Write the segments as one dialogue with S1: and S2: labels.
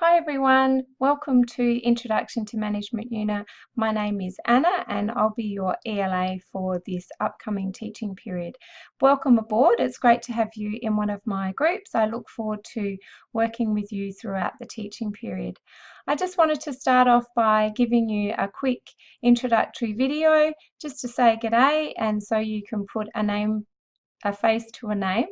S1: Hi everyone, welcome to Introduction to Management Unit. My name is Anna and I'll be your ELA for this upcoming teaching period. Welcome aboard, it's great to have you in one of my groups. I look forward to working with you throughout the teaching period. I just wanted to start off by giving you a quick introductory video just to say g'day and so you can put a face to a name.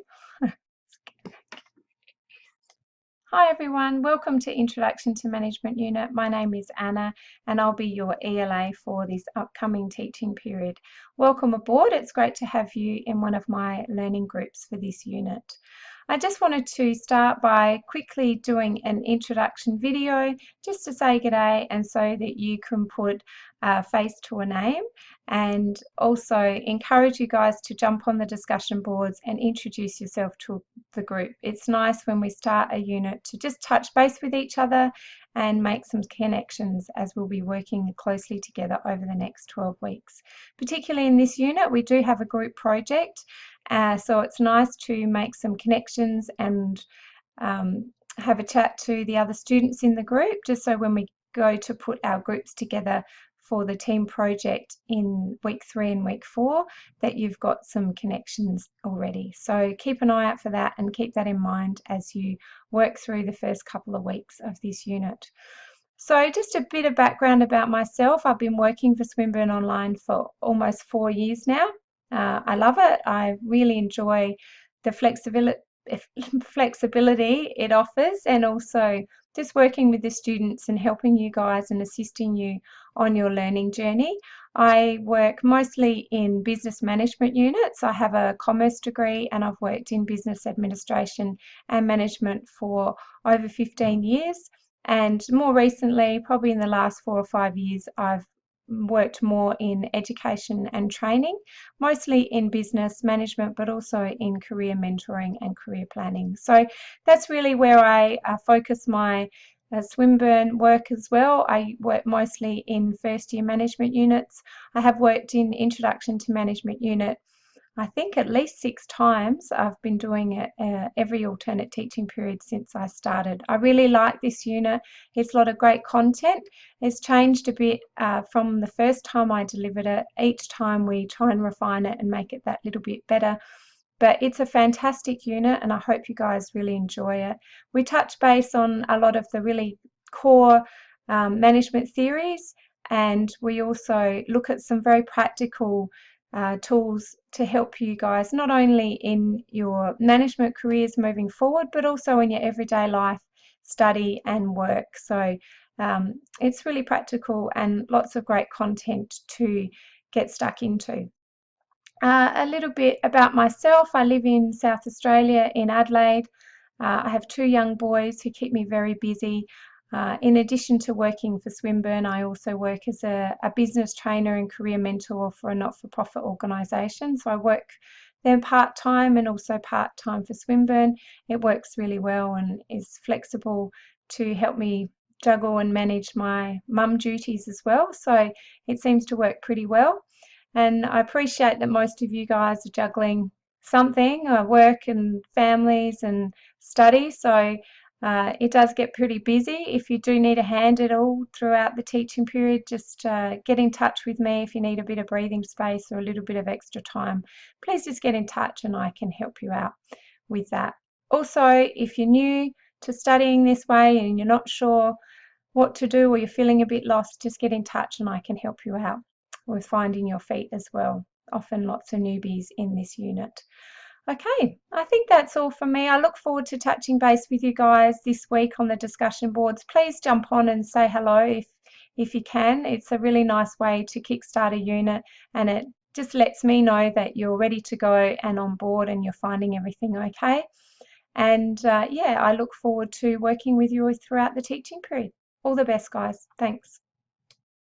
S1: Hi everyone, welcome to Introduction to Management Unit. My name is Anna and I'll be your ELA for this upcoming teaching period. Welcome aboard, it's great to have you in one of my learning groups for this unit. I just wanted to start by quickly doing an introduction video just to say g'day and so that you can put a face to a name, and also encourage you guys to jump on the discussion boards and introduce yourself to the group. It's nice when we start a unit to just touch base with each other and make some connections as we'll be working closely together over the next 12 weeks. Particularly in this unit, we do have a group project, so it's nice to make some connections and have a chat to the other students in the group, just so when we go to put our groups together for the team project in week 3 and week 4, that you've got some connections already. So keep an eye out for that and keep that in mind as you work through the first couple of weeks of this unit. So just a bit of background about myself. I've been working for Swinburne Online for almost 4 years now. I love it. I really enjoy the flexibility it offers, and also just working with the students and helping you guys and assisting you on your learning journey. I work mostly in business management units. I have a commerce degree and I've worked in business administration and management for over 15 years. And more recently, probably in the last 4 or 5 years, I've worked more in education and training, mostly in business management, but also in career mentoring and career planning. So that's really where I focus my Swinburne work as well. I work mostly in first year management units. I have worked in Introduction to Management Unit I think at least 6 times. I've been doing it every alternate teaching period since I started. I really like this unit. It's a lot of great content. It's changed a bit from the first time I delivered it. Each time we try and refine it and make it that little bit better. But it's a fantastic unit and I hope you guys really enjoy it. We touch base on a lot of the really core management theories, and we also look at some very practical tools to help you guys not only in your management careers moving forward, but also in your everyday life, study and work. So it's really practical and lots of great content to get stuck into. A little bit about myself. I live in South Australia in Adelaide. I have 2 young boys who keep me very busy. In addition to working for Swinburne, I also work as a business trainer and career mentor for a not-for-profit organisation. So I work there part-time and also part-time for Swinburne. It works really well and is flexible to help me juggle and manage my mum duties as well. So it seems to work pretty well. And I appreciate that most of you guys are juggling something, work and families and study. So it does get pretty busy. If you do need a hand at all throughout the teaching period, just get in touch with me if you need a bit of breathing space or a little bit of extra time. Please just get in touch and I can help you out with that. Also, if you're new to studying this way and you're not sure what to do or you're feeling a bit lost, just get in touch and I can help you out with finding your feet as well. Often lots of newbies in this unit. Okay, I think that's all from me. I look forward to touching base with you guys this week on the discussion boards. Please jump on and say hello if you can. It's a really nice way to kickstart a unit, and it just lets me know that you're ready to go and on board and you're finding everything okay. And yeah, I look forward to working with you throughout the teaching period. All the best, guys. Thanks.